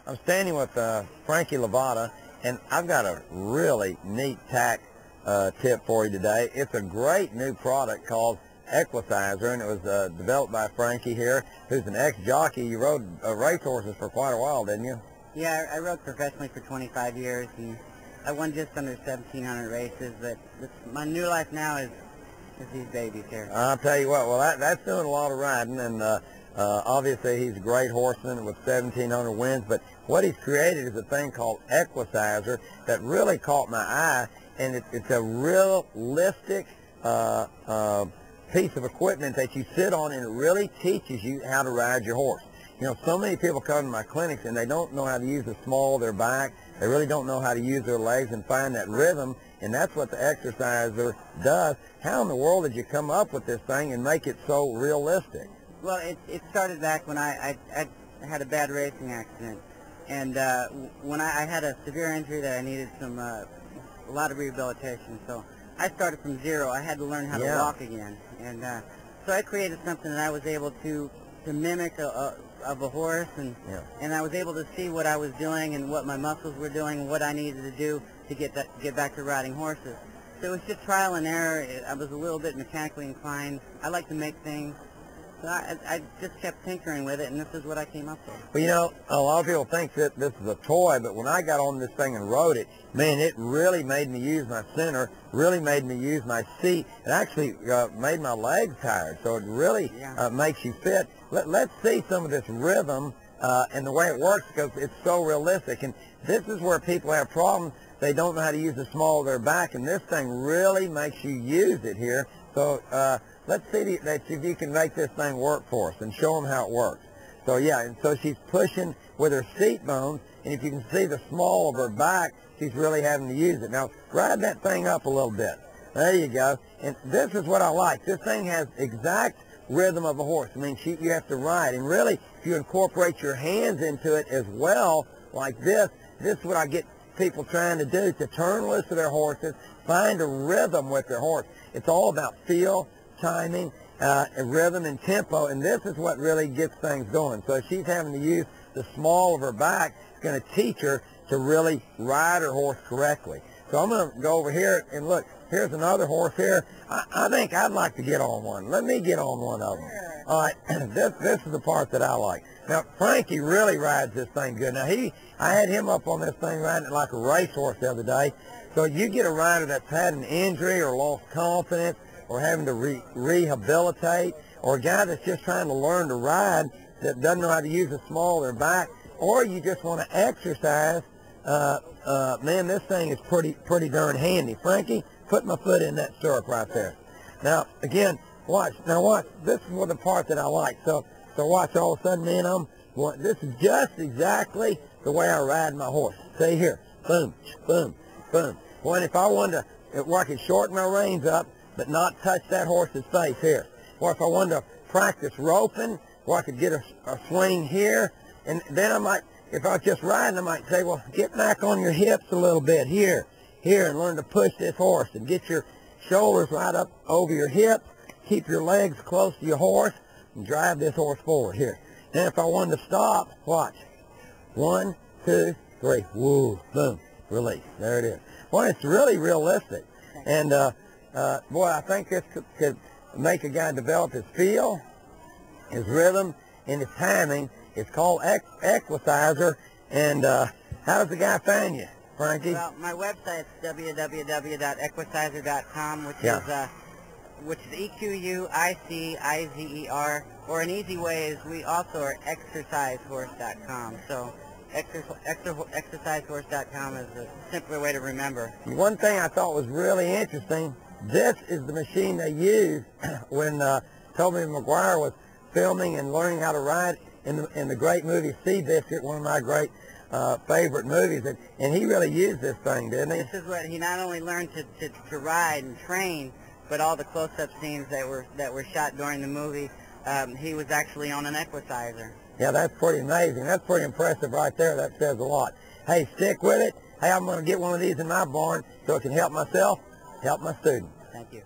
I'm standing with Frankie Lovato, and I've got a really neat tack tip for you today. It's a great new product called Equicizer, and it was developed by Frankie here, who's an ex-jockey. You rode racehorses for quite a while, didn't you? Yeah, I rode professionally for 25 years, and I won just under 1,700 races, but my new life now is these babies here. I'll tell you what, well, that's doing a lot of riding, and obviously he's a great horseman with 1,700 wins, but what he's created is a thing called Equicizer that really caught my eye, and it's a realistic piece of equipment that you sit on, and it really teaches you how to ride your horse. You know, so many people come to my clinics and they don't know how to use the small of their back. They really don't know how to use their legs and find that rhythm, and that's what the Equicizer does. How in the world did you come up with this thing and make it so realistic? Well, it started back when I had a bad racing accident, and when I had a severe injury that I needed a lot of rehabilitation. So I started from zero. I had to learn how to walk again, and so I created something that I was able to mimic of a horse, and I was able to see what I was doing and what my muscles were doing and what I needed to do to get back to riding horses. So it was just trial and error. I was a little bit mechanically inclined. I like to make things. So I just kept tinkering with it, and this is what I came up with. Well, you know, a lot of people think that this is a toy, but when I got on this thing and rode it, man, it really made me use my center, really made me use my seat. It actually made my legs tired, so it really makes you fit. Let's see some of this rhythm and the way it works, because it's so realistic. And this is where people have problems. They don't know how to use the small of their back, and this thing really makes you use it here. So let's see that if you can make this thing work for us and show them how it works. So yeah, and so she's pushing with her seat bones, and if you can see the small of her back, she's really having to use it. Now, ride that thing up a little bit. There you go. And this is what I like. This thing has exact rhythm of a horse. I mean, you have to ride. And really, if you incorporate your hands into it as well, like this is what I get people trying to do, to turn loose of their horses, find a rhythm with their horse. It's all about feel, timing, rhythm, and tempo, and this is what really gets things going. So she's having to use the small of her back. It's going to teach her to really ride her horse correctly. So I'm going to go over here and look. Here's another horse here. I think I'd like to get on one. Let me get on one of them. All right, this is the part that I like. Now, Frankie really rides this thing good. Now, I had him up on this thing riding it like a racehorse the other day. So you get a rider that's had an injury or lost confidence or having to rehabilitate, or a guy that's just trying to learn to ride that doesn't know how to use the small of their back, or you just want to exercise, man, this thing is pretty darn handy. Frankie, put my foot in that stirrup right there. Now, again, watch. Now, watch. This is the part that I like. So watch. All of a sudden, man, this is just exactly the way I ride my horse. See here. Boom, boom, boom. Well, if I wanted to, I could shorten my reins up, but not touch that horse's face here. Or if I wanted to practice roping, or I could get a swing here, and then I might, if I was just riding, I might say, well, get back on your hips a little bit here, and learn to push this horse, and get your shoulders right up over your hips, keep your legs close to your horse, and drive this horse forward here. And if I wanted to stop, watch. 1, 2, 3, woo, boom, release. There it is. Well, it's really realistic. And boy, I think this could make a guy develop his feel, his rhythm, and his timing. It's called Equicizer. And how does the guy find you, Frankie? Well, my website's www.equicizer.com, which is EQUICIZER, or an easy way is we also are exercisehorse.com. So exercisehorse.com is a simpler way to remember. One thing I thought was really interesting, this is the machine they used when Toby McGuire was filming and learning how to ride in the great movie Seabiscuit, one of my great favorite movies, and he really used this thing, didn't he? This is what he not only learned to ride and train, but all the close-up scenes that were shot during the movie, he was actually on an Equicizer. Yeah, that's pretty amazing. That's pretty impressive right there. That says a lot. Hey, stick with it. Hey, I'm going to get one of these in my barn so it can help myself, help my students. Thank you.